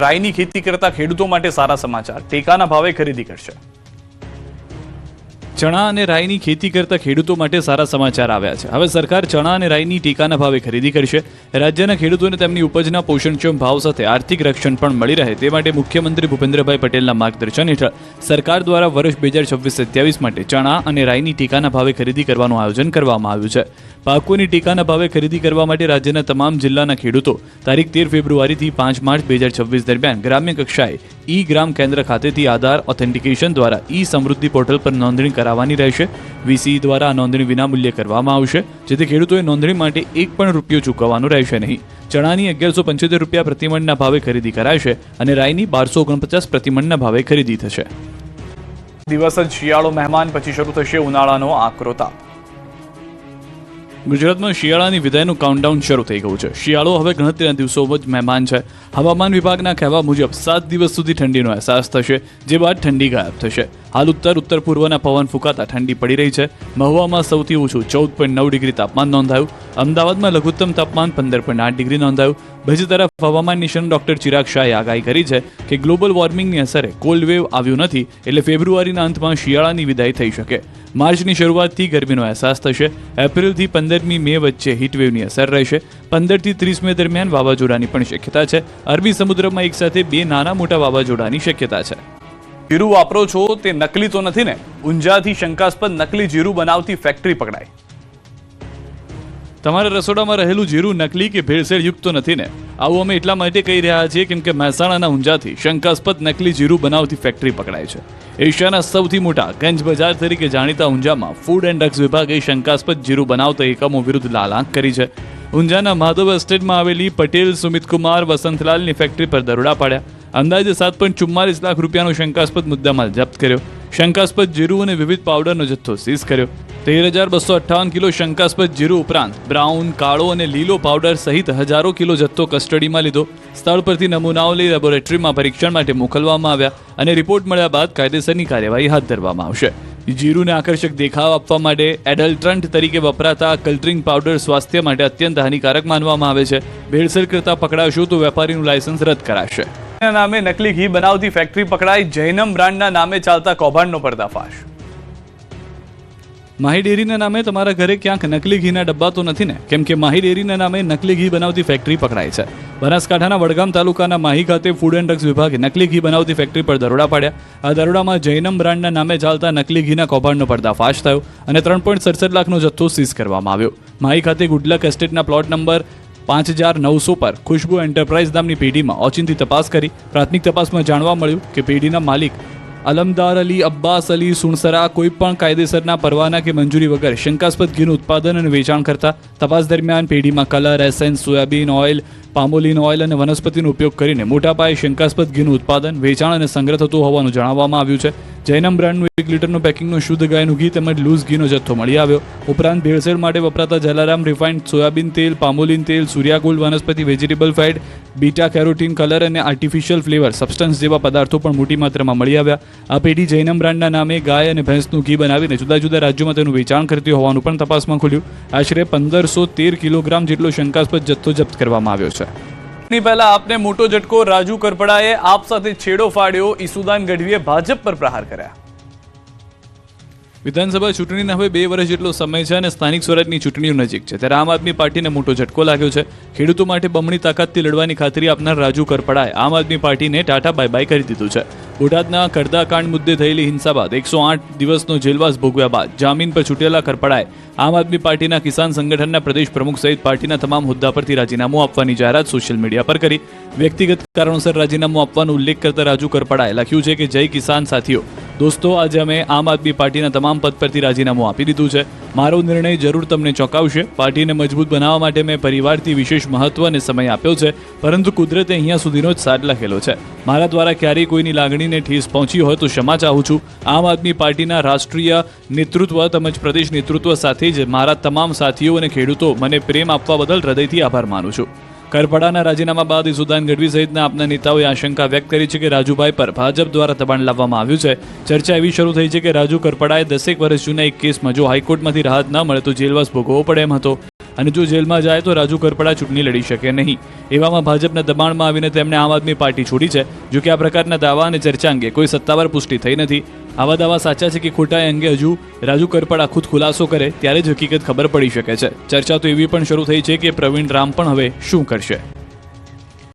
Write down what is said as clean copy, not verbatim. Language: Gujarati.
રાઈની ખેતી કરતા ખેડૂતો માટે સારા સમાચાર, ટેકાના ભાવે ખરીદી કરશે। ચણા અને રાઈની ખેતી કરતા ખેડૂતો માટે સારા સમાચાર આવ્યા છે। હવે સરકાર ચણા અને રાઈની ટેકાના ભાવે ખરીદી કરશે। રાજ્યના ખેડૂતોને તેમની ઉપજના પોષણક્ષમ ભાવ સાથે આર્થિક રક્ષણ પણ મળી રહે તે માટે મુખ્યમંત્રી ભૂપેન્દ્રભાઈ પટેલના માર્ગદર્શન હેઠળ સરકાર દ્વારા વર્ષ 2026-27 માટે ચણા અને રાઈની ટેકાના ભાવે ખરીદી કરવાનું આયોજન કરવામાં આવ્યું છે। પાકોની ટેકાના ભાવે ખરીદી કરવા માટે રાજ્યના તમામ જિલ્લાના ખેડૂતો તારીખ 13 ફેબ્રુઆરીથી 5 માર્ચ 2026 દરમિયાન ગ્રામ્ય કક્ષાએ ઈ ગ્રામ કેન્દ્ર ખાતેથી આધાર ઓથેન્ટિકેશન દ્વારા ઈ સમૃદ્ધિ પોર્ટલ પર નોંધણી કરાવવાની રહેશે। વીસીઈ દ્વારા આ નોંધણી વિનામૂલ્યે કરવામાં આવશે, જેથી ખેડૂતોએ નોંધણી માટે એક પણ રૂપિયો ચૂકવવાનો રહેશે નહીં। ચણાની 1175 રૂપિયા પ્રતિમણના ભાવે ખરીદી કરાશે અને રાઈની 1249 પ્રતિમણના ભાવે ખરીદી થશે। દિવસ જ શિયાળો મહેમાન પછી શરૂ થશે ઉનાળાનો આકરો તાપ। ગુજરાતમાં શિયાળાની વિદાયનું કાઉન્ટડાઉન શરૂ થઈ ગયું છે। શિયાળો હવે ગણતરીના દિવસોમાં જ મહેમાન છે। હવામાન વિભાગના કહેવા મુજબ 7 દિવસ સુધી ઠંડીનો અહેસાસ થશે, જે બાદ ઠંડી ગાયબ થશે। હાલ ઉત્તર પૂર્વના પવન ફૂંકાતા ઠંડી પડી રહી છે। મહુવામાં સૌથી ઓછું 14.9 ડિગ્રી તાપમાન નોંધાયું। અમદાવાદમાં લઘુત્તમ તાપમાન 15.8 ડિગ્રી નોંધાયું। બીજી તરફ હવામાન નિષ્ણાત ડોક્ટર ચિરાગ શાહે આગાહી કરી છે કે ગ્લોબલ વોર્મિંગની અસરે કોલ્ડ વેવ આવ્યું નથી, એટલે ફેબ્રુઆરીના અંતમાં શિયાળાની વિદાય થઈ શકે। માર્ચની શરૂઆતથી ગરમીનો અહેસાસ થશે। એપ્રિલથી 15મી મે વચ્ચે હીટવેવની અસર રહેશે। 15 થી 30 મે દરમિયાન વાવાઝોડાની પણ શક્યતા છે। અરબી સમુદ્રમાં એક સાથે 2 નાના મોટા વાવાઝોડાની શક્યતા છે। જીરું વાપરો છો તે નકલી તો નથી ને? ઊંઝાથી શંકાસ્પદ નકલી જીરું બનાવતી ફેક્ટરી પકડાઈ। તમારા રસોડામાં રહેલું જીરું નકલી કે ભેળસેળ યુક્ત તો નથી ને? આવું અમે એટલા માટે કહી રહ્યા છીએ કેમ કે મહેસાણાના ઊંઝાથી શંકાસ્પદ નકલી જીરું બનાવતી ફેક્ટરી પકડાઈ છે। એશિયાના સૌથી મોટા ગંજ બજાર તરીકે જાણીતા ઊંઝામાં ફૂડ એન્ડ ડ્રગ્સ વિભાગે શંકાસ્પદ જીરું બનાવતા એકમો વિરુદ્ધ લાલ આંખ કરી છે। ઊંઝાના માધવ એસ્ટેટમાં આવેલી પટેલ સુમિતકુમાર વસંતલાલની ફેક્ટરી પર દરોડા પાડ્યા। અંદાજે 7.44 લાખ રૂપિયાનો શંકાસ્પદ મુદ્દામાલ જપ્ત કર્યો। શંકાસ્પદ જીરું અને વિવિધ પાવડરનો જથ્થો સીઝ કર્યો। 13,258 કિલો શંકાસ્પદ જીરું ઉપરાંત બ્રાઉન, કાળો અને લીલો પાવડર સહિત હજારો કિલો જથ્થો કસ્ટડીમાં લીધો। સ્થળ પરથી નમૂનાઓ લઈ લેબોરેટરીમાં પરીક્ષણ માટે મોકલવામાં આવ્યા અને રિપોર્ટ મળ્યા બાદ કાયદેસરની કાર્યવાહી હાથ ધરવામાં આવશે। જીરુને આકર્ષક દેખાવ આપવા માટે એડલ્ટ્રન્ટ તરીકે વપરાતા કલ્ટરિંગ પાવડર સ્વાસ્થ્ય માટે અત્યંત હાનિકારક માનવામાં આવે છે। ભેળસેળ કરતા પકડાશો તો વેપારીનું લાયસન્સ રદ કરાશે। નામે નકલી ઘી બનાવતી ફેક્ટરી પકડાઈ। જૈનમ બ્રાન્ડના નામે ચાલતા કૌભાંડનો પર્દાફાશ। માહી ડેરીના નામે તમારા ઘરે ક્યાંક નકલી ઘીના ડબ્બા તો નથી ને? કેમ કે માહી ડેરીના નામે નકલી ઘી બનાવતી ફેક્ટરી પકડાઈ છે। બનાસકાંઠાના વડગામ તાલુકાના માહી ખાતે ફૂડ એન્ડ ડ્રગ્સ વિભાગે નકલી ઘી બનાવતી ફેક્ટરી પર દરોડા પાડ્યા। આ દરોડામાં જૈનમ બ્રાન્ડના નામે ચાલતા નકલી ઘીના કૌભાંડનો પર્દાફાશ થયો અને 3.67 લાખનો જથ્થો સીઝ કરવામાં આવ્યો। માહી ખાતે ગુડલક એસ્ટેટના પ્લોટ નંબર 5900 પર ખુશ્બુ એન્ટરપ્રાઇઝ નામની પેઢીમાં ઓચિંતી તપાસ કરી। પ્રાથમિક તપાસમાં જાણવા મળ્યું કે પેઢીના માલિક અલમદાર અલી અબ્બાસ અલી સુણસરા કોઈ પણ કાયદેસરના પરવાના કે મંજૂરી વગર શંકાસ્પદ ઘીનું ઉત્પાદન અને વેચાણ કરતા। તપાસ દરમિયાન પેઢીમાં colour, essence, soybean oil, palmolein oil અને વનસ્પતિનો ઉપયોગ કરીને મોટા પાયે શંકાસ્પદ ઘીનું ઉત્પાદન, વેચાણ અને સંગ્રહ થતું હોવાનું જણાવવામાં આવ્યું છે। જૈનમ બ્રાન્ડનું 1 લીટરનું પેકિંગનું શુદ્ધ ગાયનું ઘી તેમજ લૂઝ ઘીનો જથ્થો મળી આવ્યો। ઉપરાંત ભેળસેળ માટે વપરાતા જલારામ રિફાઇન્ડ સોયાબીન તેલ, પામોલિન તેલ, સૂર્યાગુલ વનસ્પતિ vegetable fat, beta carotene colour અને આર્ટિફિશિયલ ફ્લેવર સબસ્ટન્સ જેવા પદાર્થો પણ મોટી માત્રામાં મળી આવ્યા। આ પેઢી જૈનમ બ્રાન્ડના નામે ગાય અને ભેંસનું ઘી બનાવીને જુદા જુદા રાજ્યોમાં તેનું વેચાણ કરતી હોવાનું પણ તપાસમાં ખુલ્યું। આશરે 1513 કિલોગ્રામ જેટલો શંકાસ્પદ જથ્થો જપ્ત કરવામાં આવ્યો છે। પહેલા આપને મોટો ઝટકો। રાજુ કરપડાએ આપ સાથે છેડો ફાડ્યો। ઈસુદાન ગઢવીએ ભાજપ પર પ્રહાર કર્યા। વિધાનસભા ચૂંટણીના હવે 2 વર્ષ જેટલો સમય છે અને સ્થાનિક સ્વરાજની ચૂંટણીઓ નજીક છે, ત્યારે આમ આદમી પાર્ટીને મોટો ઝટકો લાગ્યો છે। ખેડૂતો માટે બમણી તાકાતથી લડવાની ખાતરી આપનાર રાજુ કરપડાએ આમ આદમી પાર્ટીને ટાટા બાય બાય કરી દીધું છે। બોટાદના કરદાકાંડ મુદ્દે થયેલી હિંસા બાદ 108 દિવસનો જેલવાસ ભોગવ્યા બાદ જામીન પર છૂટેલા કરપડાએ આમ આદમી પાર્ટીના કિસાન સંગઠનના પ્રદેશ પ્રમુખ સહિત પાર્ટીના તમામ હોદ્દા પરથી રાજીનામું આપવાની જાહેરાત સોશિયલ મીડિયા પર કરી। વ્યક્તિગત કારણોસર રાજીનામું આપવાનો ઉલ્લેખ કરતા રાજુ કરપડાએ લખ્યું છે કે જય કિસાન સાથીઓ, દોસ્તો, આજે અમે આમ આદમી પાર્ટીના તમામ પદ પરથી રાજીનામું આપી દીધું છે। મારો નિર્ણય જરૂર તમને ચોંકાવશે। પાર્ટીને મજબૂત બનાવવા માટે મેં પરિવારથી વિશેષ મહત્વ અને સમય આપ્યો છે, પરંતુ કુદરતે અહીંયા સુધીનો જ સાથ લખેલો છે। મારા દ્વારા ક્યારેય કોઈની લાગણીને ઠેસ પહોંચી હોય તો ક્ષમા ચાહું છું। આમ આદમી પાર્ટીના રાષ્ટ્રીય નેતૃત્વ તેમજ પ્રદેશ નેતૃત્વ સાથે જ મારા તમામ સાથીઓ અને ખેડૂતો મને પ્રેમ આપવા બદલ હૃદયથી આભાર માનું છું। કરપડાના રાજીનામા બાદ ઈસુદાન ગઢવી સહિતના આપના નેતાઓએ આશંકા વ્યક્ત કરી છે કે રાજુભાઈ પર ભાજપ દ્વારા દબાણ લાવવામાં આવ્યું છે। ચર્ચા એવી શરૂ થઈ છે કે રાજુ કરપડાએ 10 વર્ષ જૂના એક કેસમાં જો હાઈકોર્ટમાંથી રાહત ન મળે તો જેલવાસ ભોગવવો પડે એમ હતો। અને જો જેલમાં જાય તો રાજુ કરપડા ચૂંટણી લડી શકે નહીં. એવામાં ભાજપના દબાણમાં આવીને તેમણે આમ આદમી પાર્ટી છોડી છે. જો કે આ પ્રકારના દાવા અને ચર્ચા અંગે કોઈ સત્તાવાર પુષ્ટિ થઈ નથી. આવા દાવા સાચા છે કે ખોટા એ અંગે હજુ રાજુ કરપડા ખુદ ખુલાસો કરે ત્યારે જ હકીકત ખબર પડી શકે છે. ચર્ચા તો એવી પણ શરૂ થઈ છે કે પ્રવીણ રામ પણ હવે શું કરશે.